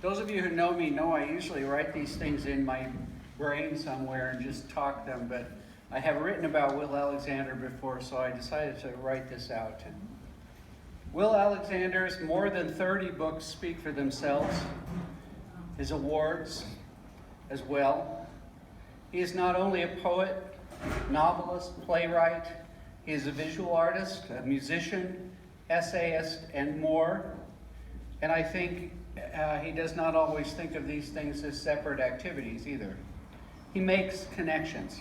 Those of you who know me know I usually write these things in my brain somewhere and just talk them, but I have written about Will Alexander before, so I decided to write this out. Will Alexander's more than 30 books speak for themselves, his awards as well. He is not only a poet, novelist, playwright, he is a visual artist, a musician, essayist, and more. And I think he does not always think of these things as separate activities either. He makes connections.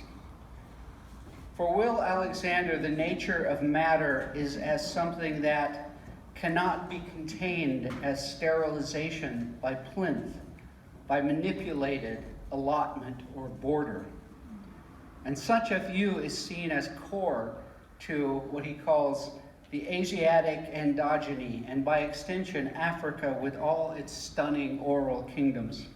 For Will Alexander, the nature of matter is as something that cannot be contained as sterilization by plinth, by manipulated allotment or border. And such a view is seen as core to what he calls the Asiatic endogeny, and by extension, Africa with all its stunning oral kingdoms.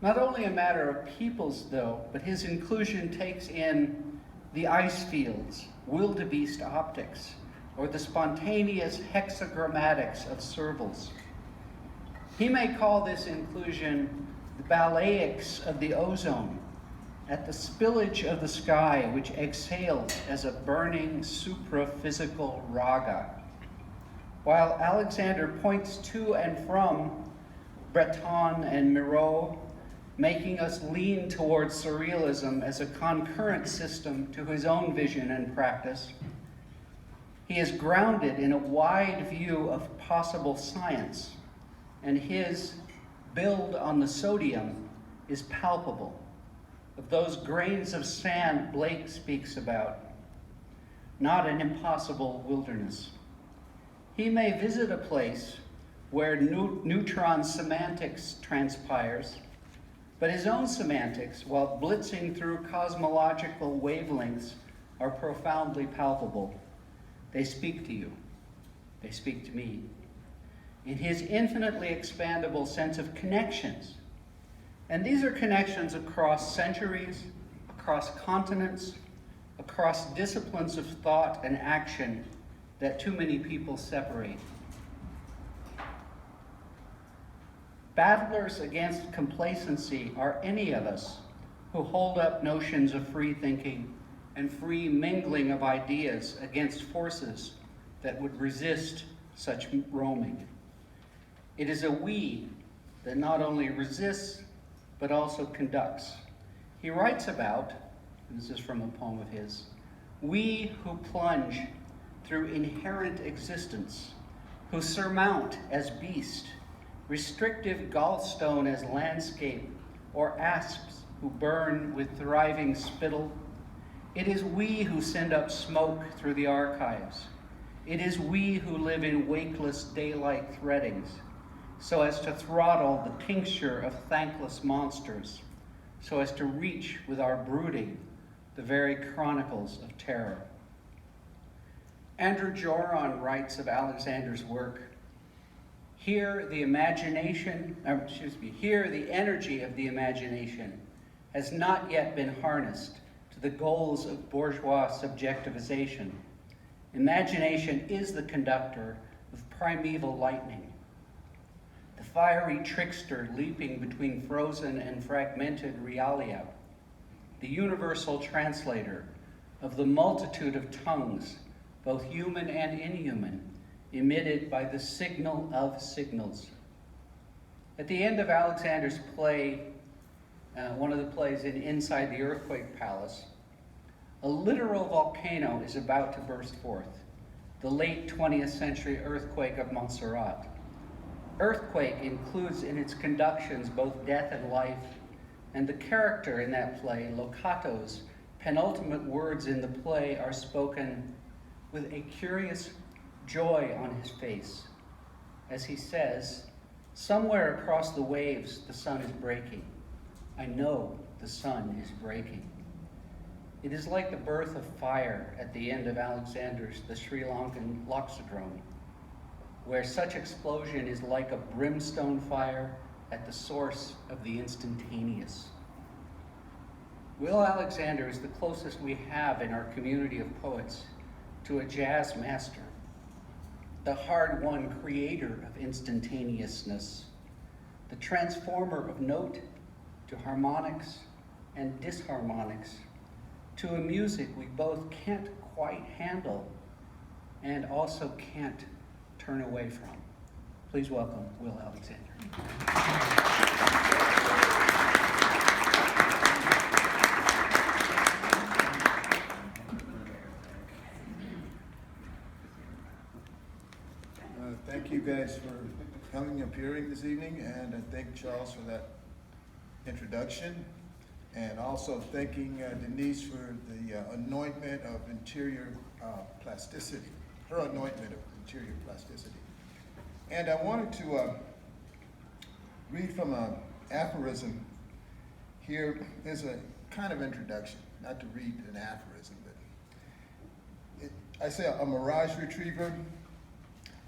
Not only a matter of peoples, though, but his inclusion takes in the ice fields, wildebeest optics, or the spontaneous hexagrammatics of servals. He may call this inclusion the ballaics of the ozone, at the spillage of the sky which exhales as a burning supraphysical raga. While Alexander points to and from Breton and Miro, making us lean towards surrealism as a concurrent system to his own vision and practice, he is grounded in a wide view of possible science, and his build on the sodium is palpable. Of those grains of sand Blake speaks about, not an impossible wilderness. He may visit a place where neutron semantics transpires, but his own semantics, while blitzing through cosmological wavelengths, are profoundly palpable. They speak to you. They speak to me. In his infinitely expandable sense of connections, and these are connections across centuries, across continents, across disciplines of thought and action that too many people separate. Battlers against complacency are any of us who hold up notions of free thinking and free mingling of ideas against forces that would resist such roaming. It is a we that not only resists, but also conducts. He writes about, and this is from a poem of his, we who plunge through inherent existence, who surmount as beast, restrictive gallstone as landscape, or asps who burn with thriving spittle. It is we who send up smoke through the archives. It is we who live in wakeless daylight threadings, so as to throttle the tincture of thankless monsters, so as to reach with our brooding the very chronicles of terror. Andrew Joron writes of Alexander's work, here the energy of the imagination has not yet been harnessed to the goals of bourgeois subjectivization. Imagination is the conductor of primeval lightning, the fiery trickster leaping between frozen and fragmented realia, the universal translator of the multitude of tongues, both human and inhuman, emitted by the signal of signals. At the end of Alexander's play, one of the plays in Inside the Earthquake Palace, a literal volcano is about to burst forth, the late 20th century earthquake of Montserrat. Earthquake includes in its conductions both death and life, and the character in that play, Locato's penultimate words in the play are spoken with a curious joy on his face, as he says, somewhere across the waves the sun is breaking. I know the sun is breaking. It is like the birth of fire at the end of Alexander's The Sri Lankan Loxodrome, where such explosion is like a brimstone fire at the source of the instantaneous. Will Alexander is the closest we have in our community of poets to a jazz master, the hard-won creator of instantaneousness, the transformer of note to harmonics and disharmonics, to a music we both can't quite handle and also can't turn away from. Please welcome Will Alexander. Thank you guys for coming up here this evening, and I thank Charles for that introduction, and also thanking Denise for the anointment of interior plasticity, her anointment of interior plasticity. And I wanted to read from an aphorism here. There's a kind of introduction, not to read an aphorism, but I say a mirage retriever.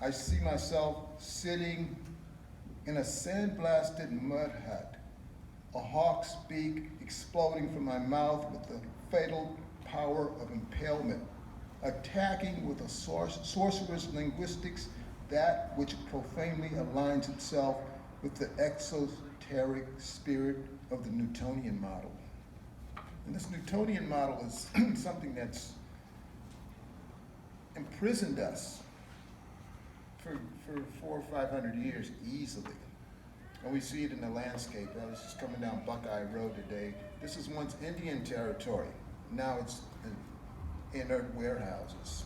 I see myself sitting in a sandblasted mud hut, a hawk's beak exploding from my mouth with the fatal power of impalement, attacking with a sorcerer's linguistics that which profanely aligns itself with the exoteric spirit of the Newtonian model. And this Newtonian model is something that's imprisoned us for 400 or 500 years easily. And we see it in the landscape. I was just coming down Buckeye Road today. This is once Indian territory. Now it's inert warehouses.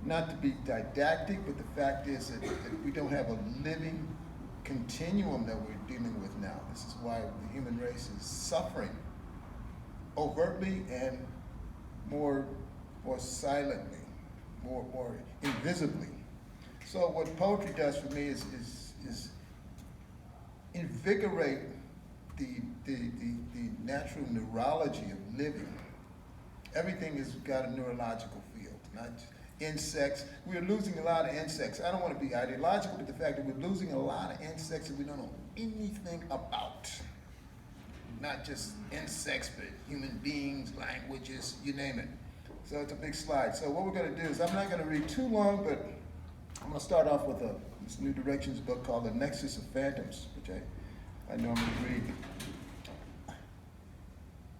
Not to be didactic, but the fact is that we don't have a living continuum that we're dealing with now. This is why the human race is suffering overtly and more silently, more invisibly. So what poetry does for me is invigorate the natural neurology of living. Everything has got a neurological field, not insects. We're losing a lot of insects. I don't want to be ideological, but the fact that we're losing a lot of insects that we don't know anything about. Not just insects, but human beings, languages, you name it. So it's a big slide. So what we're going to do is, I'm not going to read too long, but I'm going to start off with this New Directions book called The Nexus of Phantoms, which I normally read.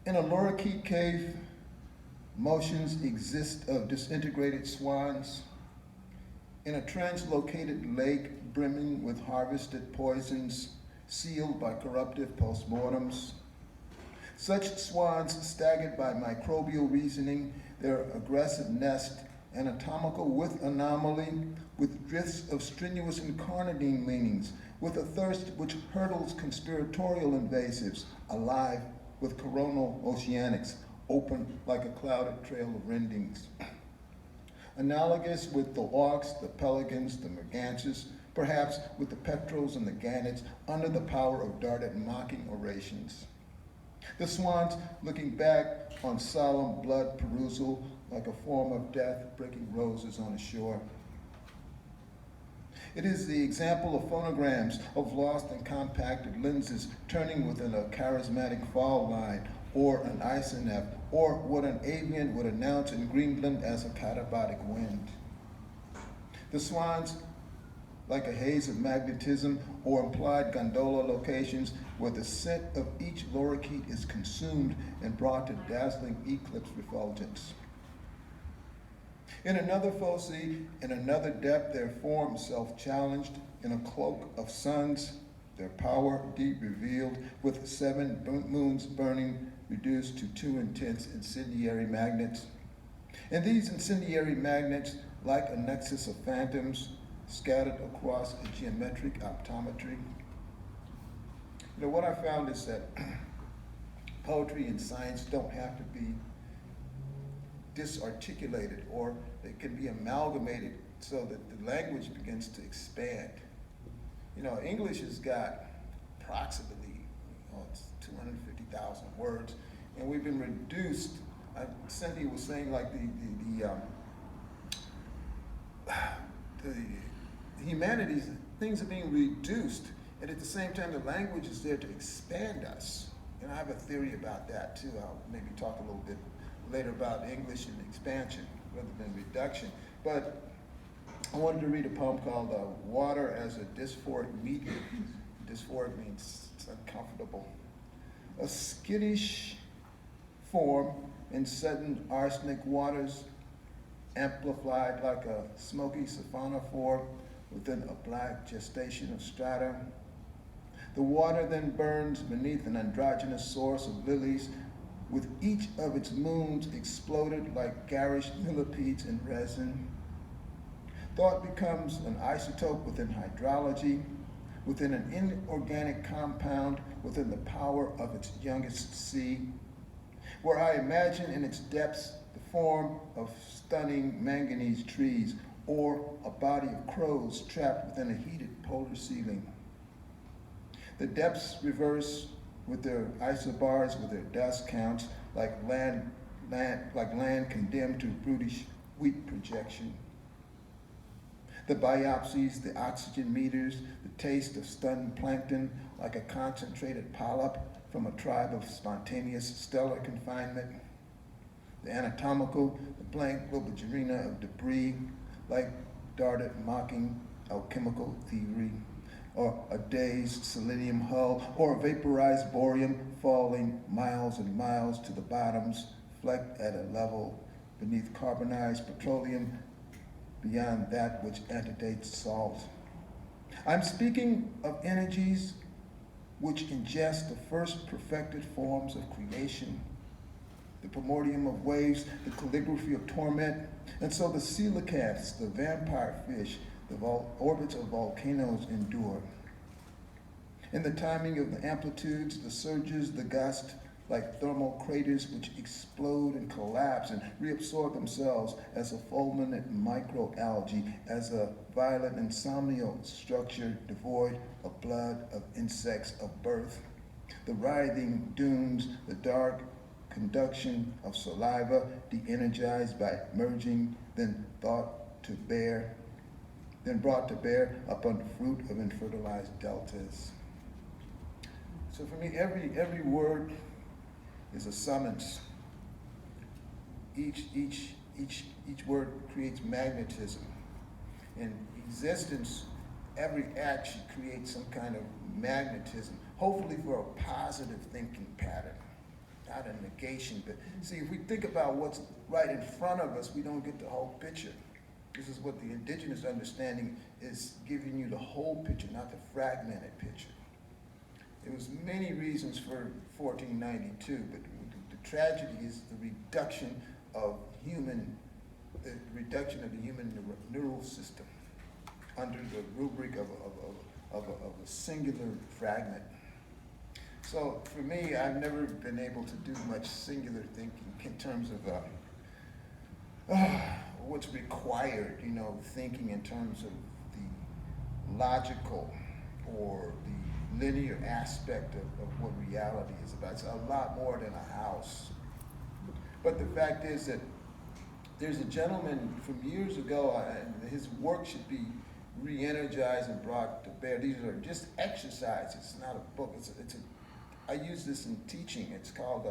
In a lorikeet cave, motions exist of disintegrated swans. In a translocated lake brimming with harvested poisons, sealed by corruptive postmortems. Such swans, staggered by microbial reasoning, their aggressive nest, anatomical with anomaly, with drifts of strenuous incarnadine leanings, with a thirst which hurdles conspiratorial invasives, alive with coronal oceanics, open like a clouded trail of rendings. Analogous with the auks, the pelicans, the mergansers, perhaps with the petrels and the gannets, under the power of darted mocking orations. The swans looking back on solemn blood perusal like a form of death breaking roses on a shore. It is the example of phonograms, of lost and compacted lenses turning within a charismatic fall line, or an isonev, or what an avian would announce in Greenland as a catabolic wind. The swans, like a haze of magnetism or implied gondola locations where the scent of each lorikeet is consumed and brought to dazzling eclipse refulgence. In another foci, in another depth, their form self-challenged, in a cloak of suns, their power deep revealed, with 7 moons burning, reduced to 2 intense incendiary magnets. And these incendiary magnets, like a nexus of phantoms, scattered across a geometric optometry. You know, what I found is that poetry and science don't have to be disarticulated, or they can be amalgamated so that the language begins to expand. You know, English has got approximately, it's 250,000 words, and we've been reduced. Cindy was saying like the humanities, things are being reduced, and at the same time the language is there to expand us. And I have a theory about that too. I'll maybe talk a little bit later about English and expansion rather than reduction. But I wanted to read a poem called Water as a Dysphoric Medium Dysphoric means it's uncomfortable. A skittish form in sudden arsenic waters, amplified like a smoky siphonophore within a black gestation of strata. The water then burns beneath an androgynous source of lilies, with each of its moons exploded like garish millipedes in resin. Thought becomes an isotope within hydrology, within an inorganic compound, within the power of its youngest sea, where I imagine in its depths the form of stunning manganese trees, or a body of crows trapped within a heated polar ceiling. The depths reverse with their isobars, with their dust counts, like land condemned to brutish wheat projection. The biopsies, the oxygen meters, the taste of stunned plankton, like a concentrated polyp from a tribe of spontaneous stellar confinement. The anatomical, the blank globigerina of debris, like darted mocking alchemical thievery, or a dazed selenium hull, or a vaporized boreum falling miles and miles to the bottoms, flecked at a level beneath carbonized petroleum, beyond that which antedates salt. I'm speaking of energies which ingest the first perfected forms of creation, the primordium of waves, the calligraphy of torment, and so the coelacanths, the vampire fish, the orbits of volcanoes endure. In the timing of the amplitudes, the surges, the gust, like thermal craters which explode and collapse and reabsorb themselves as a fulminant microalgae, as a violent insomnial structure devoid of blood, of insects, of birth. The writhing dunes, the dark conduction of saliva, de-energized by merging, then brought to bear upon the fruit of infertilized deltas. So for me, every word is a summons. Each word creates magnetism. In existence, every act should create some kind of magnetism, hopefully for a positive thinking pattern, not a negation. But see, if we think about what's right in front of us, we don't get the whole picture. This is what the indigenous understanding is, giving you the whole picture, not the fragmented picture. There was many reasons for 1492, but the tragedy is the reduction of the human neural system under the rubric of a singular fragment. So for me, I've never been able to do much singular thinking in terms of what's required, thinking in terms of the logical or the linear aspect of what reality is about. It's a lot more than a house. But the fact is that there's a gentleman from years ago, and his work should be re-energized and brought to bear. These are just exercises. It's not a book. I use this in teaching. It's called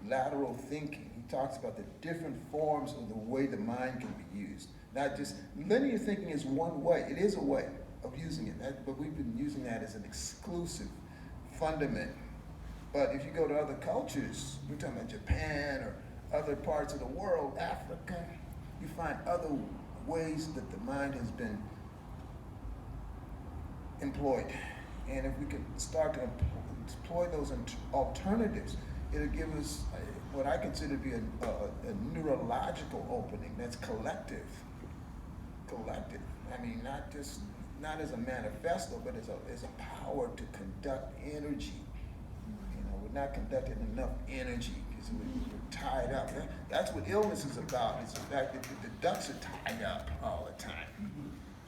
lateral thinking. He talks about the different forms of the way the mind can be used. Not just linear thinking is one way. It is a way of using it, but we've been using that as an exclusive fundament. But if you go to other cultures, we're talking about Japan or other parts of the world, Africa, you find other ways that the mind has been employed. And if we can start to employ those alternatives, it'll give us what I consider to be a neurological opening that's collective. I mean, not as a manifesto, but as a power to conduct energy. We're not conducting enough energy because we're tied up. That's what illness is about. It's the fact that the ducts are tied up all the time.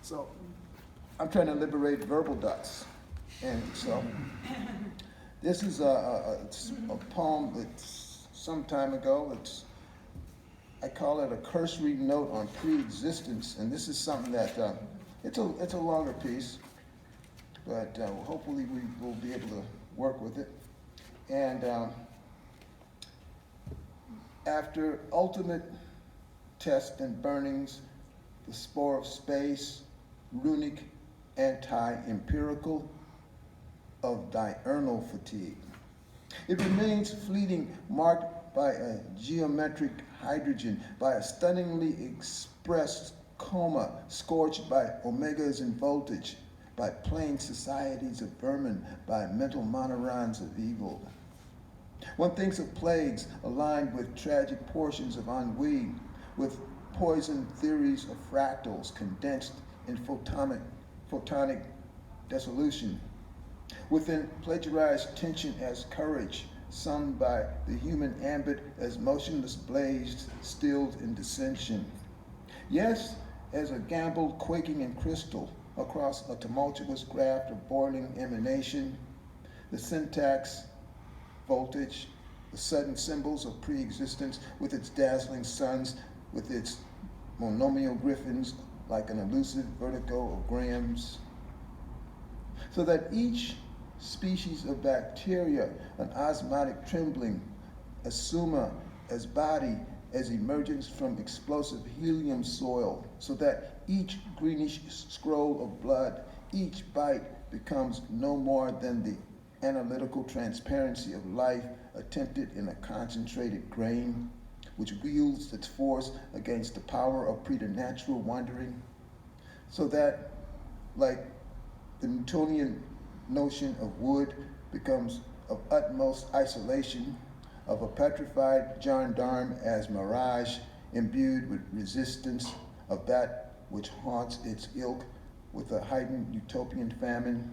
So I'm trying to liberate verbal ducts. And so this is a poem that's some time ago. I call it a cursory note on pre-existence, and this is something that it's a longer piece, but hopefully we will be able to work with it. And after ultimate tests and burnings, the spore of space, runic, anti-empirical, of diurnal fatigue. It remains fleeting, marked by a geometric hydrogen, by a stunningly expressed coma, scorched by omegas in voltage, by plain societies of vermin, by mental monorons of evil. One thinks of plagues aligned with tragic portions of ennui, with poison theories of fractals condensed in photonic dissolution, within plagiarized tension as courage, summed by the human ambit as motionless blazed, stilled in dissension. Yes, as a gambled quaking in crystal across a tumultuous graft of boiling emanation, the syntax, voltage, the sudden symbols of pre-existence with its dazzling suns, with its monomial griffins like an elusive vertigo of grams, so that each species of bacteria, an osmotic trembling, as summa, as body, as emergence from explosive helium soil, so that each greenish scroll of blood, each bite becomes no more than the analytical transparency of life attempted in a concentrated grain, which wields its force against the power of preternatural wondering, so that, like the Newtonian notion of wood, becomes of utmost isolation, of a petrified gendarme as mirage, imbued with resistance of that which haunts its ilk with a heightened utopian famine,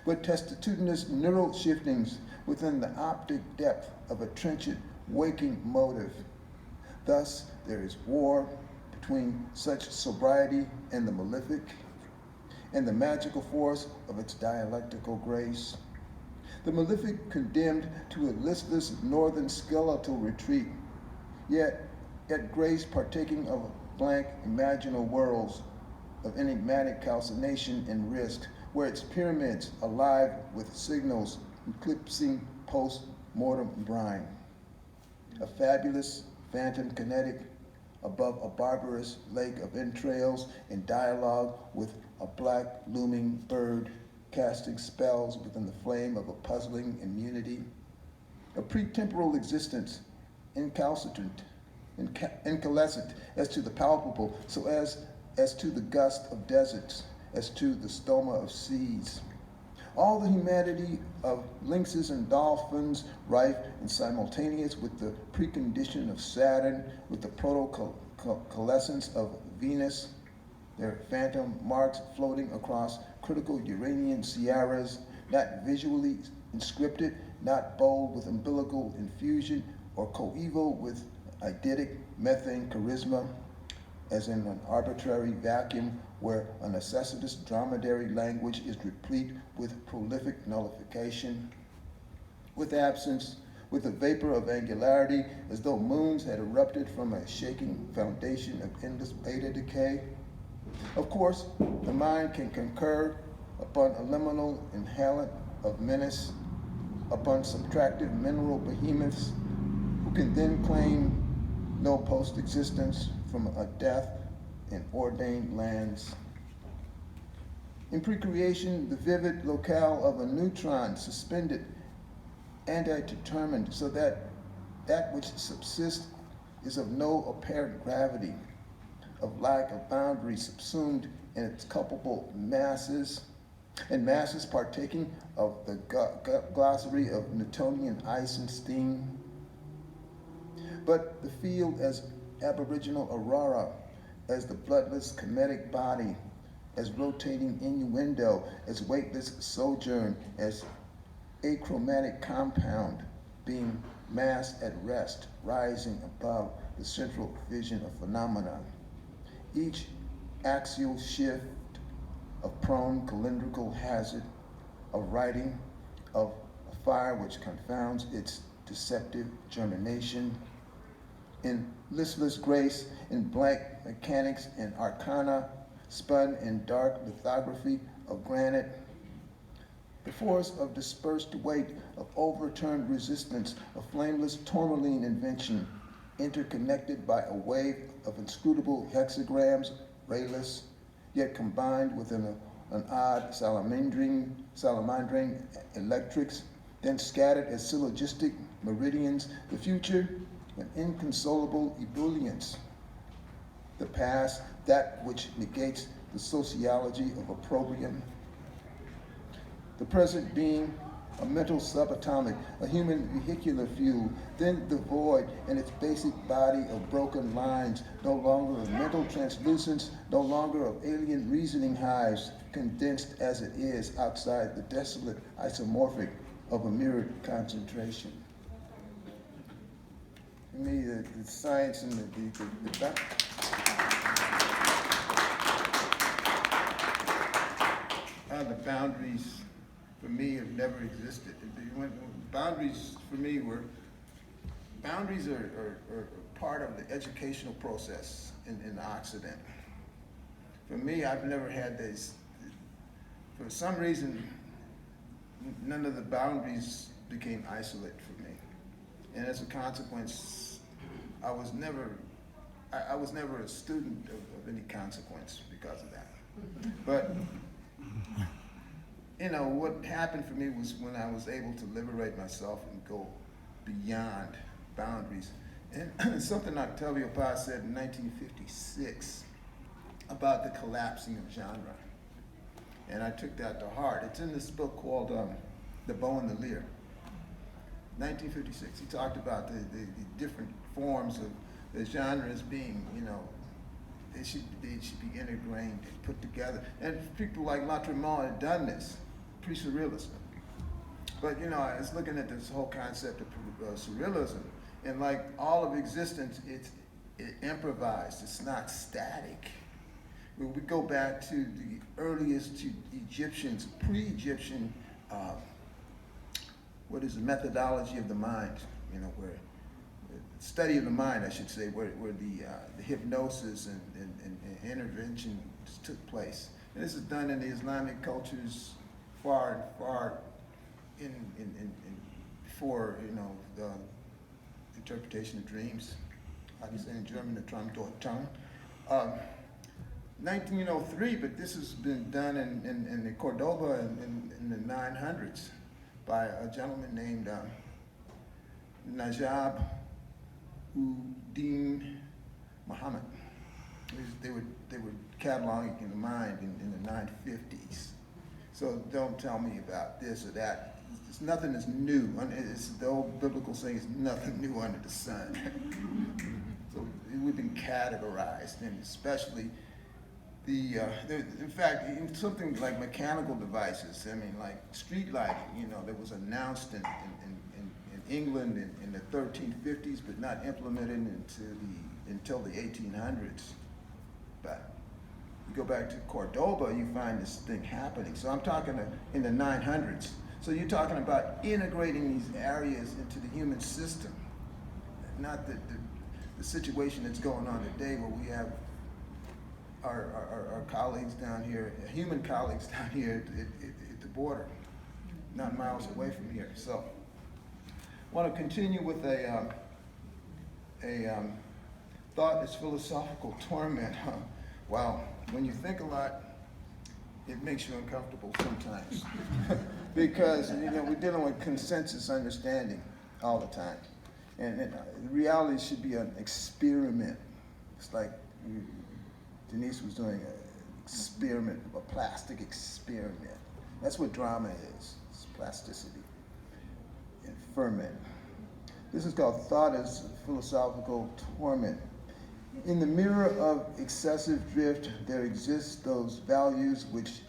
with testitudinous neural shiftings within the optic depth of a trenchant waking motive. Thus, there is war between such sobriety and the malefic, and the magical force of its dialectical grace. The malefic condemned to a listless northern skeletal retreat, yet grace partaking of blank imaginal worlds of enigmatic calcination and risk, where its pyramids alive with signals eclipsing post-mortem brine. A fabulous phantom kinetic above a barbarous lake of entrails in dialogue with a black looming bird casting spells within the flame of a puzzling immunity. A pretemporal existence, incalcitrant, incalescent as to the palpable, so as to the gust of deserts, as to the stoma of seas. All the humanity of lynxes and dolphins, rife and simultaneous with the precondition of Saturn, with the proto-coalescence of Venus, their phantom marks floating across critical Uranian sierras, not visually inscripted, not bold with umbilical infusion, or coeval with eidetic methane charisma, as in an arbitrary vacuum where a necessitous dromedary language is replete with prolific nullification, with absence, with a vapor of angularity, as though moons had erupted from a shaking foundation of endless beta decay. Of course, the mind can concur upon a liminal inhalant of menace, upon subtractive mineral behemoths, who can then claim no post-existence from a death in ordained lands. In precreation, the vivid locale of a neutron suspended, anti-determined, so that that which subsists is of no apparent gravity, of lack of boundary, subsumed in its culpable masses, and masses partaking of the glossary of Newtonian ice and steam. But the field as aboriginal aurora, as the bloodless comedic body, as rotating innuendo, as weightless sojourn, as achromatic compound, being massed at rest, rising above the central vision of phenomena. Each axial shift of prone calendrical hazard, of writing, of a fire which confounds its deceptive germination, in listless grace, in blank mechanics and arcana, spun in dark lithography of granite, the force of dispersed weight, of overturned resistance, of flameless tourmaline invention, interconnected by a wave of inscrutable hexagrams, rayless, yet combined within an an odd salamandering electrics, then scattered as syllogistic meridians, the future, an inconsolable ebullience, the past, that which negates the sociology of opprobrium, the present being a mental subatomic, a human vehicular fuel, then the void and its basic body of broken lines, no longer of mental translucence, no longer of alien reasoning hives, condensed as it is outside the desolate isomorphic of a mirrored concentration. To me, the science and the boundaries for me have never existed. Boundaries for me were, boundaries are part of the educational process in Occident. For me, I've never had this, for some reason, none of the boundaries became isolate for me. And as a consequence, I was never a student of any consequence because of that. But you know, what happened for me was when I was able to liberate myself and go beyond boundaries. And something Octavio Paz said in 1956 about the collapsing of genre. And I took that to heart. It's in this book called The Bow and the Lyre. 1956, he talked about the different forms of the genres being, you know, they should be integrated and put together. And people like Lautréamont had done this, pre-surrealism. But you know, I was looking at this whole concept of surrealism, and like all of existence, it's improvised, it's not static. When we go back to the earliest Egyptians, pre-Egyptian, what is the methodology of the mind, you know, where study of the mind, I should say, where the hypnosis and intervention took place. And this is done in the Islamic cultures far in before, you know, the interpretation of dreams. How do you say in German, the Traumdeutung? 1903, but this has been done in Cordoba in the 900s by a gentleman named Najab Uddin Muhammad. They were cataloging the mind in the 950s. So don't tell me about this or that. It's nothing is new. It's the old biblical saying, "It's nothing new under the sun." So we've been categorized, and especially in fact, in something like mechanical devices. I mean, like street lighting. You know, that was announced in England in the 1350s, but not implemented until the 1800s. But you go back to Cordoba, you find this thing happening. So I'm talking in the 900s. So you're talking about integrating these areas into the human system, not the situation that's going on today where we have our colleagues down here, human colleagues down here at the border, not miles away from here. So I want to continue with a thought is philosophical torment. Wow, when you think a lot, it makes you uncomfortable sometimes. Because, you know, we're dealing with consensus understanding all the time. And the reality should be an experiment. It's like Denise was doing an experiment, a plastic experiment. That's what drama is. It's plasticity and ferment. This is called Thought as Philosophical Torment. In the mirror of excessive drift, there exist those values which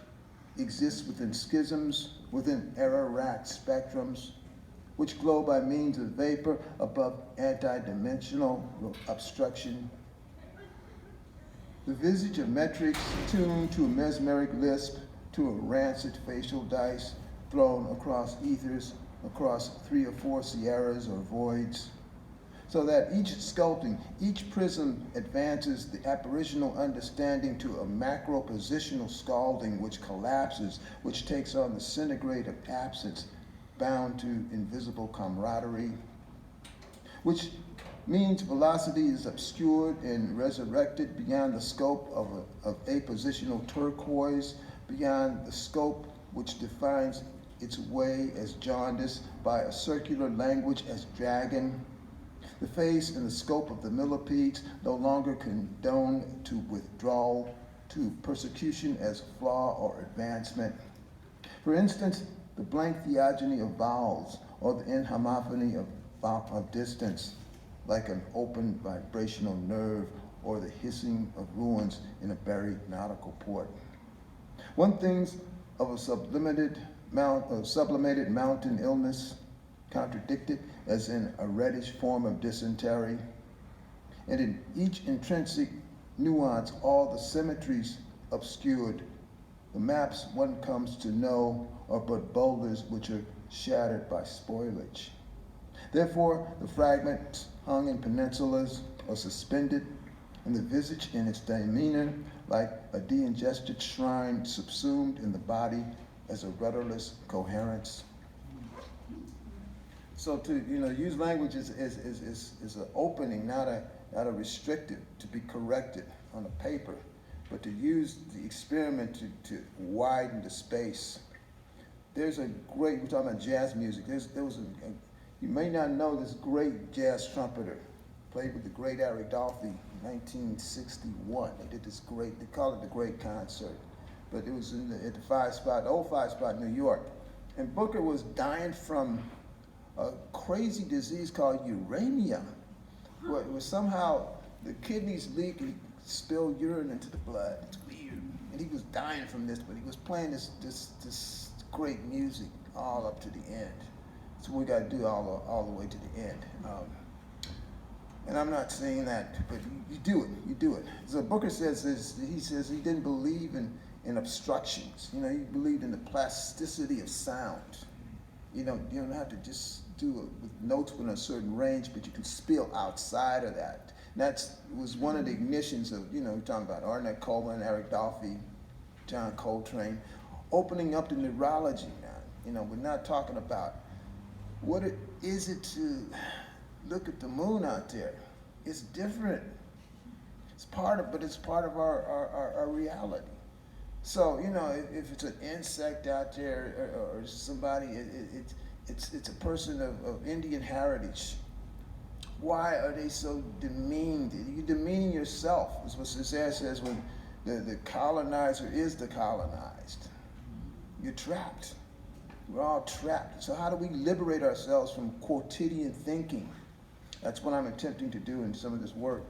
exist within schisms, within error-racked spectrums, which glow by means of vapor above anti-dimensional obstruction. The visage of metrics tuned to a mesmeric lisp, to a rancid facial dice thrown across ethers, across 3 or 4 sierras or voids, so that each sculpting, each prism advances the apparitional understanding to a macro-positional scalding which collapses, which takes on the centigrade of absence, bound to invisible camaraderie, which means velocity is obscured and resurrected beyond the scope of apositional turquoise beyond the scope which defines its way as jaundice by a circular language as dragon. The face and the scope of the millipedes no longer condone to withdrawal, to persecution as flaw or advancement. For instance, the blank theogony of vowels or the inhomophony of distance, like an open vibrational nerve or the hissing of ruins in a buried nautical port. One thinks of a sublimated mountain illness, contradicted as in a reddish form of dysentery, and in each intrinsic nuance all the symmetries obscured. The maps one comes to know are but boulders which are shattered by spoilage. Therefore, the fragments hung in peninsulas or suspended, and the visage in its demeanor like a de-ingested shrine subsumed in the body as a rudderless coherence. So to use language is an opening, not a restrictive, to be corrected on a paper, but to use the experiment to widen the space. There's a great, we're talking about jazz music, you may not know this great jazz trumpeter, played with the great Eric Dolphy in 1961. They did this great, they call it the Great Concert, but it was at the old 5 Spot in New York. And Booker was dying from a crazy disease called uremia, where it was somehow the kidneys leak and spill urine into the blood. It's weird. And he was dying from this, but he was playing this great music all up to the end. So we got to do all the way to the end. And I'm not saying that, but you do it. So Booker says he didn't believe in obstructions. He believed in the plasticity of sound. You don't have to just do it with notes within a certain range, but you can spill outside of that. And that was one of the ignitions of, we're talking about Ornette Coleman, Eric Dolphy, John Coltrane, opening up the neurology now. We're not talking about what is it to look at the moon out there. It's different. It's part of our reality. So, if it's an insect out there or somebody, it's a person of Indian heritage. Why are they so demeaned? You're demeaning yourself, is what Cesaire says when the colonizer is the colonized. You're trapped. We're all trapped. So how do we liberate ourselves from quotidian thinking? That's what I'm attempting to do in some of this work.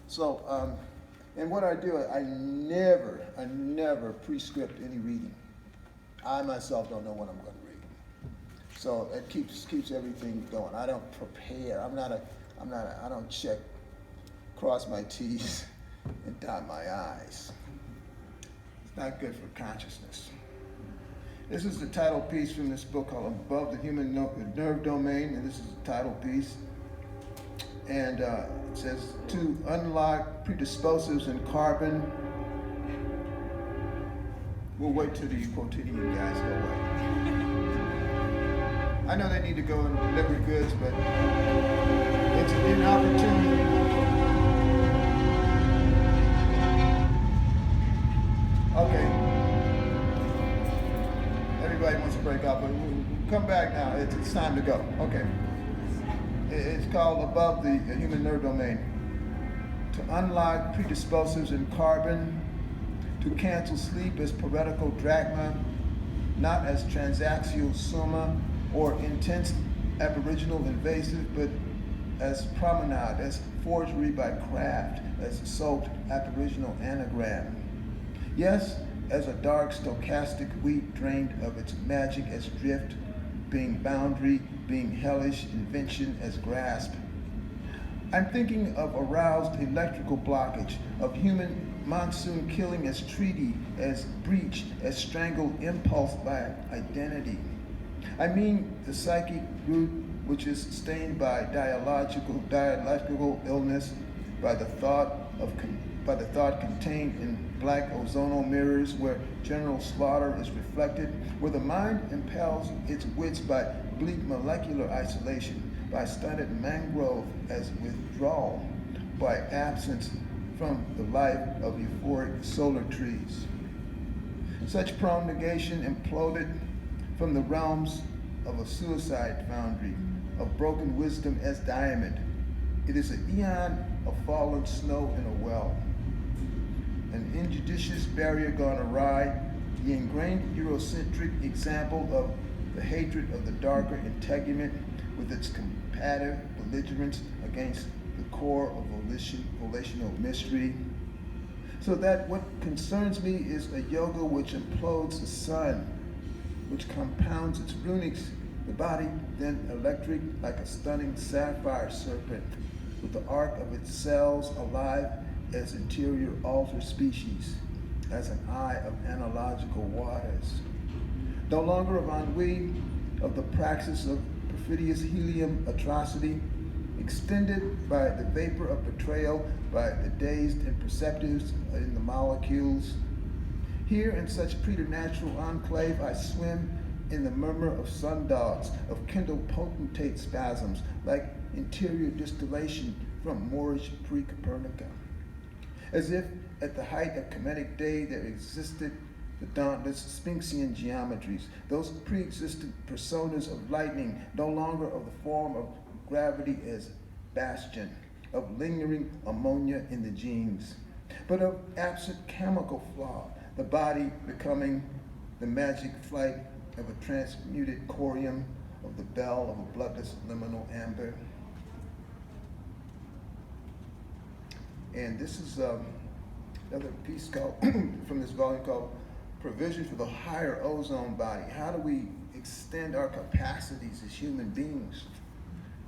So, and what I do, I never prescript any reading. I myself don't know what I'm going to read. So it keeps everything going. I don't prepare. I don't cross my T's and dot my I's. It's not good for consciousness. This is the title piece from this book called Above the Human Nerve Domain, and this is the title piece. And it says, to unlock predispositives in carbon. We'll wait till the quotidian guys go away. I know they need to go and deliver goods, but it's an opportunity. Okay. Everybody wants to break up, but we'll come back now. It's time to go. Okay. It's called Above the Human Nerve Domain. To unlock predispositives in carbon, to cancel sleep as poetical drachma, not as transaxial summa or intense aboriginal invasive, but as promenade, as forgery by craft, as soaked aboriginal anagram. Yes, as a dark stochastic wheat drained of its magic as drift, being boundary, being hellish invention as grasp. I'm thinking of aroused electrical blockage, of human monsoon killing as treaty, as breach, as strangled impulse by identity. I mean the psychic root which is stained by dialectical illness, by the thought contained in black ozonal mirrors where general slaughter is reflected, where the mind impels its wits by bleak molecular isolation, by stunted mangrove as withdrawal, by absence from the life of euphoric solar trees. Such prone negation imploded from the realms of a suicide foundry, of broken wisdom as diamond. It is an eon of fallen snow in a well. An injudicious barrier gone awry, the ingrained Eurocentric example of the hatred of the darker integument with its combative belligerence against the core of volitional mystery. So that what concerns me is a yoga which implodes the sun, which compounds its runics, the body then electric like a stunning sapphire serpent, with the arc of its cells alive as interior alter species, as an eye of analogical waters. No longer of ennui, of the praxis of perfidious helium atrocity, extended by the vapor of betrayal, by the dazed imperceptives in the molecules. Here in such preternatural enclave I swim in the murmur of sundogs, of kindled potentate spasms, like interior distillation from Moorish pre-Copernica. As if at the height of Kemetic day there existed the dauntless Sphinxian geometries, those pre-existent personas of lightning, no longer of the form of gravity as bastion, of lingering ammonia in the genes, but of absent chemical flaw, the body becoming the magic flight of a transmuted corium, of the bell of a bloodless liminal amber. And this is another piece called from this volume called Provision for the Higher Ozone Body. How do we extend our capacities as human beings?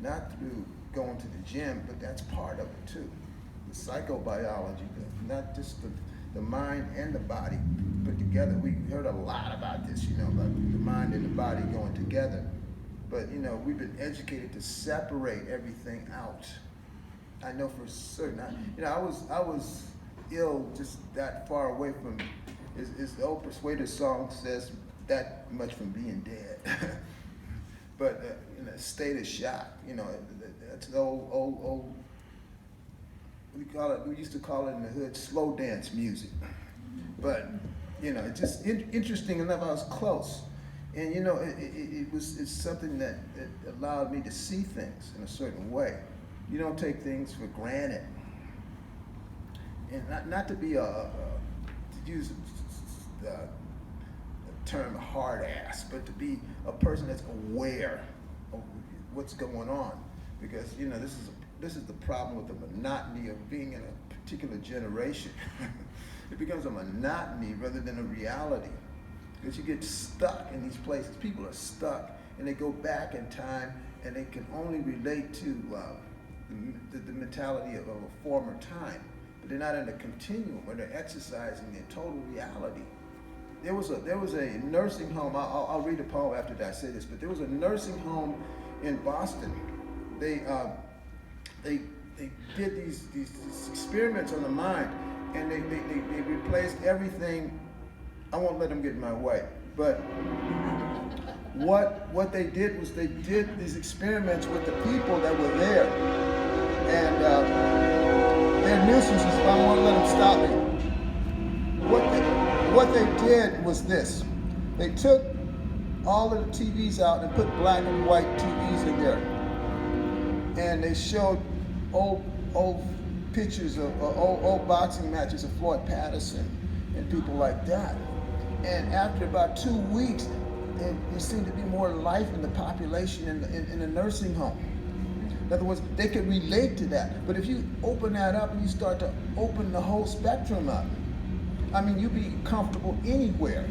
Not through going to the gym, but that's part of it too. The psychobiology, not just the mind and the body put together. We heard a lot about this, about the mind and the body going together. But we've been educated to separate everything out. I know for certain. I was ill just that far away from, as the old Persuader song says, that much from being dead. But in a state of shock, that's the old, what do you call it? We used to call it in the hood slow dance music. But it's just interesting enough. I was close, and it's something that allowed me to see things in a certain way. You don't take things for granted, and not to be to use the term hard ass, but to be a person that's aware of what's going on, because this is the problem with the monotony of being in a particular generation. It becomes a monotony rather than a reality, because you get stuck in these places. People are stuck, and they go back in time, and they can only relate to the mentality of a former time, but they're not in a continuum where they're exercising their total reality. There was a nursing home. I'll read a poem after I say this, but there was a nursing home in Boston. They did these experiments on the mind, and they replaced everything. I won't let them get in my way, but what they did was they did these experiments with the people that were there, and they're nuisances, but I won't let them stop me. What they did was this. They took all of the TVs out and put black and white TVs in there. And they showed old pictures of old boxing matches of Floyd Patterson and people like that. And after about 2 weeks, there seemed to be more life in the population in the nursing home. In other words, they could relate to that. But if you open that up and you start to open the whole spectrum up, you'll be comfortable anywhere.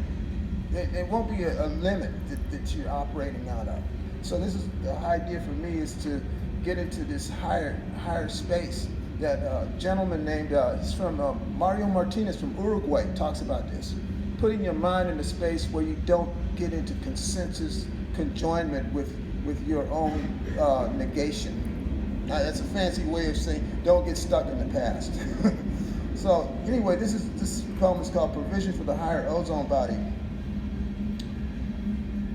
There won't be a limit that you're operating out of. So this is the idea for me, is to get into this higher space. That gentleman named, he's from Mario Martinez from Uruguay, talks about this. Putting your mind in a space where you don't get into consensus conjoinment with your own negation. That's a fancy way of saying don't get stuck in the past. So anyway, this poem is called Provision for the Higher Ozone Body.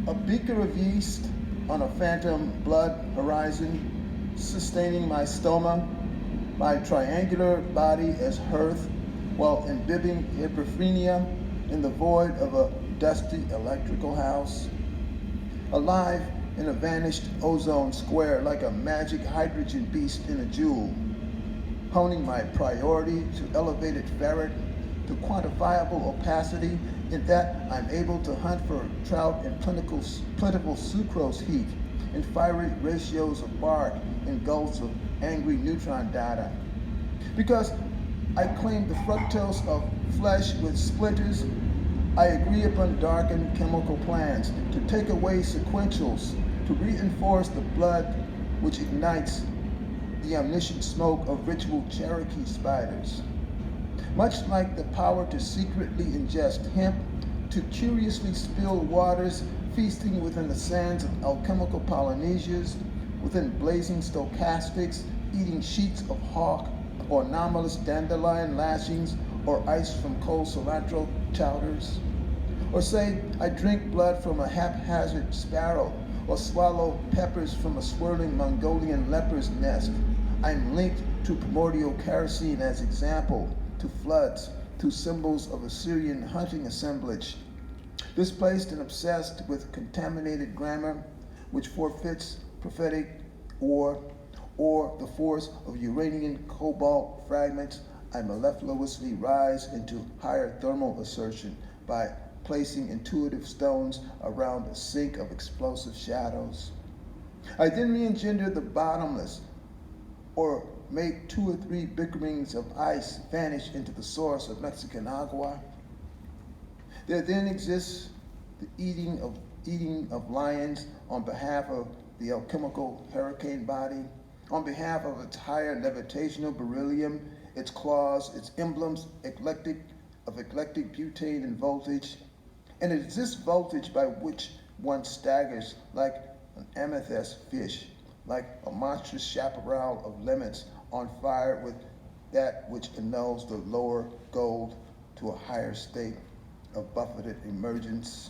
A beaker of yeast on a phantom blood horizon, sustaining my stoma, my triangular body as hearth, while imbibing hyperphrenia, in the void of a dusty electrical house, alive in a vanished ozone square like a magic hydrogen beast in a jewel, honing my priority to elevated ferret, to quantifiable opacity in that I'm able to hunt for trout in plentiful sucrose heat, in fiery ratios of bark, in gulfs of angry neutron data. Because I claim the fructose of flesh with splinters, I agree upon darkened chemical plans to take away sequentials, to reinforce the blood which ignites the omniscient smoke of ritual Cherokee spiders. Much like the power to secretly ingest hemp, to curiously spill waters, feasting within the sands of alchemical Polynesias, within blazing stochastics, eating sheets of hawk, or anomalous dandelion lashings, or ice from cold cilantro chowders. Or say, I drink blood from a haphazard sparrow, or swallow peppers from a swirling Mongolian leper's nest. I'm linked to primordial kerosene as example, to floods, to symbols of Assyrian hunting assemblage, displaced and obsessed with contaminated grammar, which forfeits prophetic or the force of Uranian cobalt fragments. I mellifluously rise into higher thermal assertion by placing intuitive stones around a sink of explosive shadows. I then re-engender the bottomless, or make 2 or 3 bickerings of ice vanish into the source of Mexican agua. There then exists the eating of lions on behalf of the alchemical hurricane body, on behalf of its higher levitational beryllium, its claws, its emblems, eclectic butane and voltage. And it is this voltage by which one staggers like an amethyst fish, like a monstrous chaparral of lemons on fire with that which annuls the lower gold to a higher state of buffeted emergence.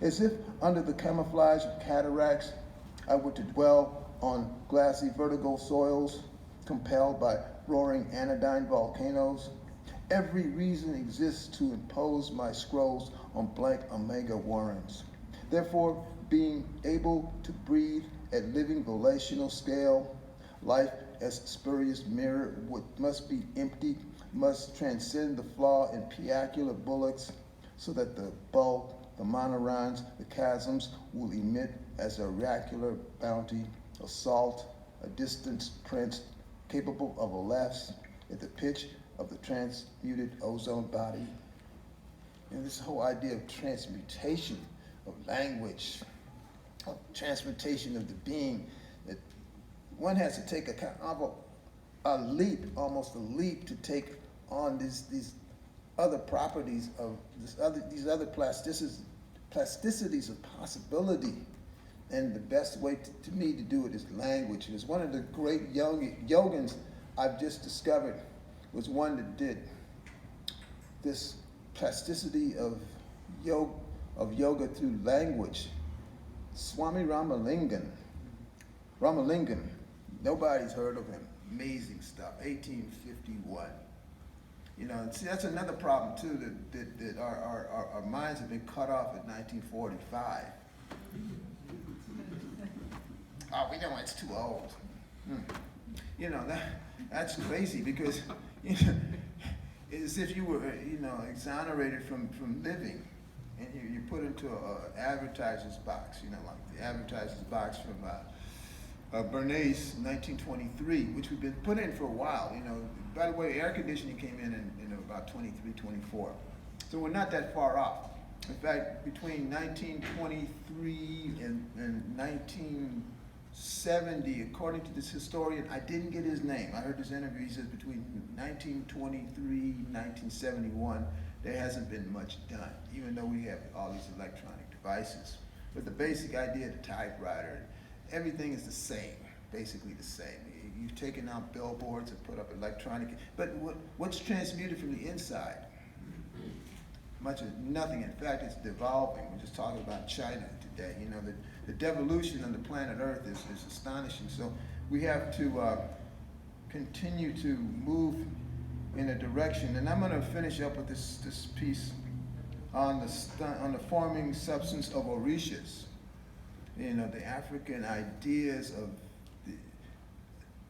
As if under the camouflage of cataracts, I were to dwell on glassy vertical soils, compelled by roaring anodyne volcanoes. Every reason exists to impose my scrolls on blank omega warrens. Therefore, being able to breathe at living volational scale, life as spurious mirror must be empty, must transcend the flaw in piacular bullocks, so that the bulk, the monorons, the chasms will emit as a oracular bounty, a salt, a distance prince capable of a lapse at the pitch of the transmuted ozone body. And this whole idea of transmutation of language, of transmutation of the being, that one has to take a kind of a leap, almost a leap, to take on these other properties of these other plasticities of possibility. And the best way to me to do it is language. It was one of the great yogins I've just discovered, was one that did this plasticity of yoga through language. Swami Ramalingam, nobody's heard of him. Amazing stuff, 1851. You know, see, that's another problem too, that our minds have been cut off at 1945. Oh, we know it's too old. You know, that's crazy, because you know, it's as if you were, exonerated from living, and you're put into an advertiser's box, like the advertiser's box from Bernays, 1923, which we've been put in for a while. By the way, air conditioning came in about 23, 24. So we're not that far off. In fact, between 1923 and 1970, according to this historian, I didn't get his name. I heard this interview. He says between 1923 and 1971, there hasn't been much done, even though we have all these electronic devices. But the basic idea of the typewriter, everything is the same, basically the same. You've taken out billboards and put up electronic, but what's transmuted from the inside? Much of nothing. In fact, it's devolving. We're just talking about China today. The devolution on the planet Earth is astonishing. So we have to continue to move in a direction. And I'm going to finish up with this piece on the forming substance of Orishas. You know, the African ideas of the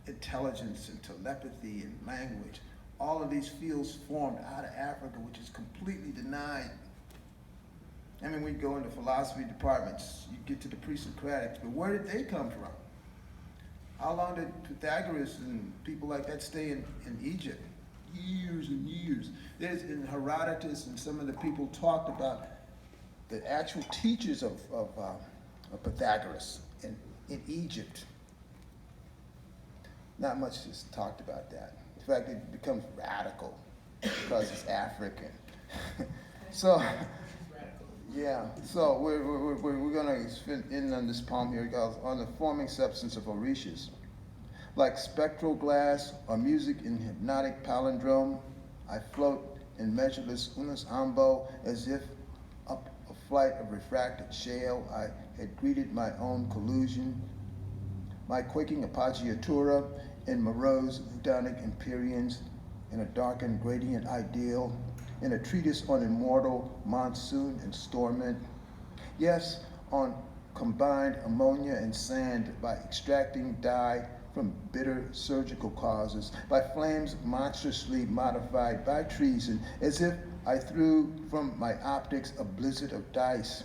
intelligence and telepathy and language. All of these fields formed out of Africa, which is completely denied. I mean, we go into philosophy departments, you get to the pre-Socratics, but where did they come from? How long did Pythagoras and people like that stay in Egypt? Years and years. There's in Herodotus, and some of the people talked about the actual teachers of Pythagoras in Egypt. Not much is talked about that. In fact, it becomes radical because it's African. So, yeah. So we're gonna spin in on this poem here. It goes on the forming substance of Orishas. Like spectral glass or music in hypnotic palindrome, I float in measureless unus ambo, as if up a flight of refracted shale I had greeted my own collusion. My quaking appoggiatura in morose Vudanic empyreans, in a darkened gradient ideal, in a treatise on immortal monsoon and stormint. Yes, on combined ammonia and sand by extracting dye from bitter surgical causes, by flames monstrously modified by treason, as if I threw from my optics a blizzard of dice,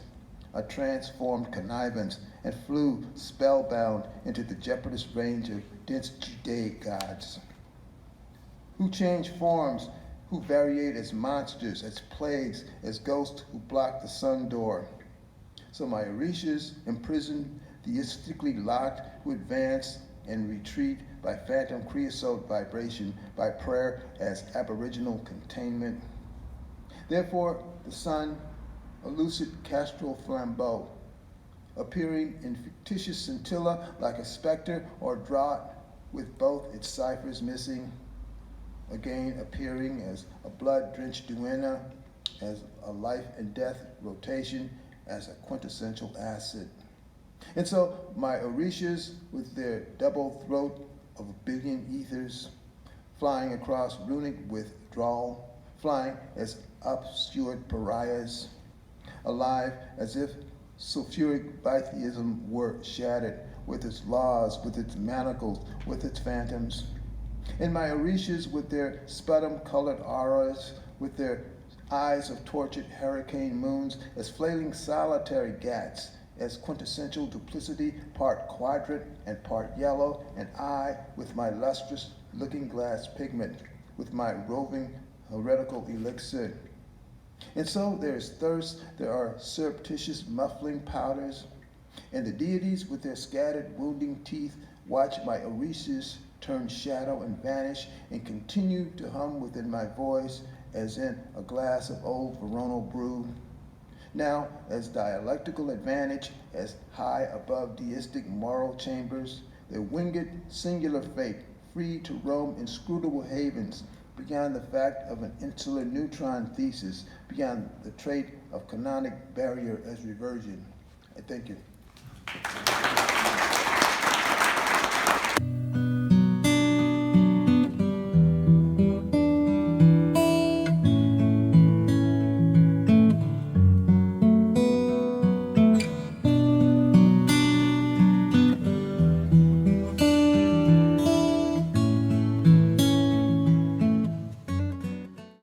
a transformed connivance, and flew spellbound into the jeopardous range of dense Judaic gods, who change forms, who variate as monsters, as plagues, as ghosts who block the sun door. So my Orishas, imprisoned, theistically locked, who advance and retreat by phantom creosote vibration, by prayer as aboriginal containment. Therefore, the sun, a lucid castral flambeau, appearing in fictitious scintilla like a specter or draught with both its ciphers missing, again appearing as a blood-drenched duenna, as a life and death rotation, as a quintessential acid. And so my Orishas, with their double throat of a billion ethers, flying across runic withdrawal, flying as obscured pariahs, alive as if sulfuric bitheism were shattered, with its laws, with its manacles, with its phantoms. And my Orishas, with their sputum-colored auras, with their eyes of tortured hurricane moons, as flailing solitary gats, as quintessential duplicity, part quadrant and part yellow, and I, with my lustrous looking-glass pigment, with my roving heretical elixir. And so there is thirst, there are surreptitious muffling powders, and the deities with their scattered wounding teeth watch my Orishas turn shadow and vanish, and continue to hum within my voice as in a glass of old Veronal brew. Now, as dialectical advantage, as high above deistic moral chambers, their winged singular fate, free to roam inscrutable havens, beyond the fact of an insular neutron thesis, beyond the trait of canonic barrier as reversion. I thank you.